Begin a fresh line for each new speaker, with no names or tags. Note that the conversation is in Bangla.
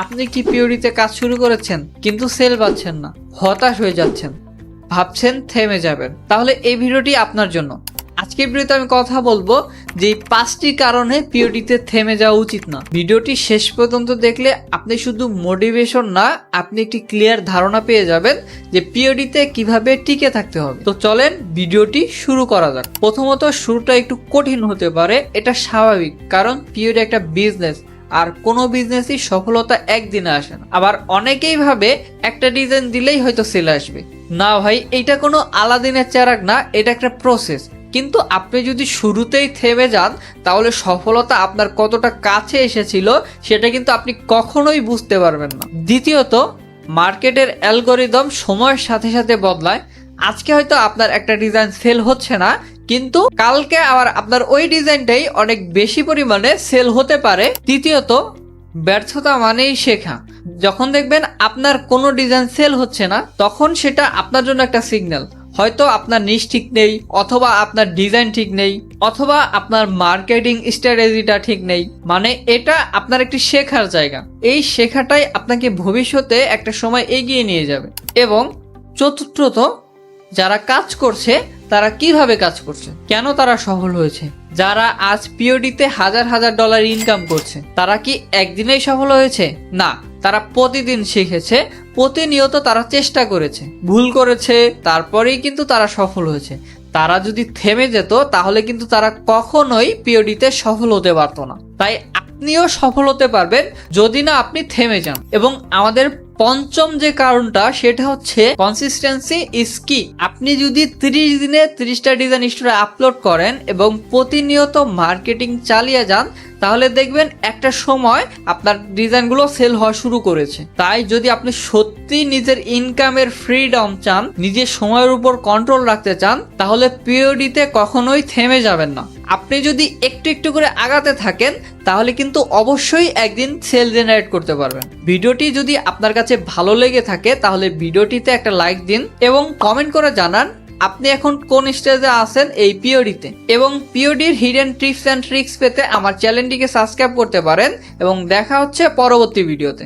আপনি কি পিওরিতে কাজ শুরু করেছেন কিন্তু সেল পাচ্ছেন না, হতাশ হয়ে যাচ্ছেন, ভাবছেন থেমে যাবেন, তাহলে এই ভিডিওটি আপনার জন্য। আজকের ভিডিওতে আমি কথা বলবো যে 5টি কারণে পিওডিতে থেমে যাওয়া উচিত না। ভিডিওটি শেষ পর্যন্ত দেখলে আপনি শুধু মোটিভেশন না, আপনি একটি ক্লিয়ার ধারণা পেয়ে যাবেন যে পিওডিতে কিভাবে টিকে থাকতে হবে। তো চলেন ভিডিওটি শুরু করা যাক। প্রথমত শুরুটা একটু কঠিন হতে পারে, এটা স্বাভাবিক, কারণ পিওডি একটা বিজনেস, আর কোনো বিজনেসই সফলতা একদিনে আসে না। আবার অনেকেই ভাবে একটা ডিজাইন দিলেই হয়তো সেল আসবে। না ভাই, এটা কোনো আলাদিনের চেরাগ না, এটা একটা প্রসেস। কিন্তু আপনি যদি শুরুতেই থেমে যান তাহলে সফলতা আপনার কতটা কাছে এসেছিল সেটা কিন্তু আপনি কখনোই বুঝতে পারবেন না। দ্বিতীয়ত, মার্কেটের অ্যালগরিদম সময়ের সাথে সাথে বদলায়। আজকে হয়তো আপনার একটা ডিজাইন সেল হচ্ছে না, কিন্তু কালকে আবার আপনার ওই ডিজাইনটাই অনেক বেশি পরিমাণে সেল হতে পারে। তৃতীয়ত, ব্যর্থতা মানেই শেখা। যখন দেখবেন আপনার কোনো ডিজাইন সেল হচ্ছে না, তখন সেটা আপনার জন্য একটা সিগন্যাল। হয়তো আপনার নিশ ঠিক নেই, অথবা আপনার ডিজাইন ঠিক নেই, অথবা আপনার মার্কেটিং স্ট্র্যাটেজিটা ঠিক নেই। মানে এটা আপনার একটি শেখার জায়গা। এই শেখাটাই আপনাকে ভবিষ্যতে একটা সময় এগিয়ে নিয়ে যাবে। এবং চতুর্থত, যারা কাজ করছে তারা কিভাবে কাজ করছে, কেন তারা সফল হয়েছে। যারা আজ পিওডিতে হাজার হাজার ডলার ইনকাম করছে তারা কি একদিনেই সফল হয়েছে? না, তারা প্রতিদিন শিখেছে, প্রতিনিয়ত তারা চেষ্টা করেছে, ভুল করেছে, তারপরেই কিন্তু তারা সফল হয়েছে। তারা যদি থেমে যেত তাহলে কিন্তু তারা কখনোই পিওডিতে সফল হতে পারতো না। তাই আপনিও সফল হতে পারবেন যদি না আপনি থেমে যান। এবং আমাদের পঞ্চম যে কারণটা সেটা হচ্ছে কনসিস্টেন্সি ইজ কি। আপনি যদি 30 দিনে 30টা ডিজাইন স্টোরে আপলোড করেন এবং প্রতিনিয়ত মার্কেটিং চালিয়ে যান, তাহলে দেখবেন একটা সময় আপনার ডিজাইনগুলো সেল হওয়া শুরু করেছে। তাই যদি আপনি সত্যি নিজের ইনকামের ফ্রিডম চান, নিজের সময়ের উপর কন্ট্রোল রাখতে চান, তাহলে পিওডিতে কখনোই থেমে যাবেন না। আপনি যদি একটু একটু করে আগাতে থাকেন তাহলে কিন্তু অবশ্যই একদিন সেল জেনারেট করতে পারবেন। ভিডিওটি যদি আপনার কাছে ভালো লেগে থাকে তাহলে ভিডিওটিতে একটা লাইক দিন এবং কমেন্ট করে জানান আপনি এখন কোন স্টেজে আছেন এই পিওডিতে। এবং পিওডির হিডেন টিপস অ্যান্ড ট্রিক্স পেতে আমার চ্যানেলটিকে সাবস্ক্রাইব করতে পারেন। এবং দেখা হচ্ছে পরবর্তী ভিডিওতে।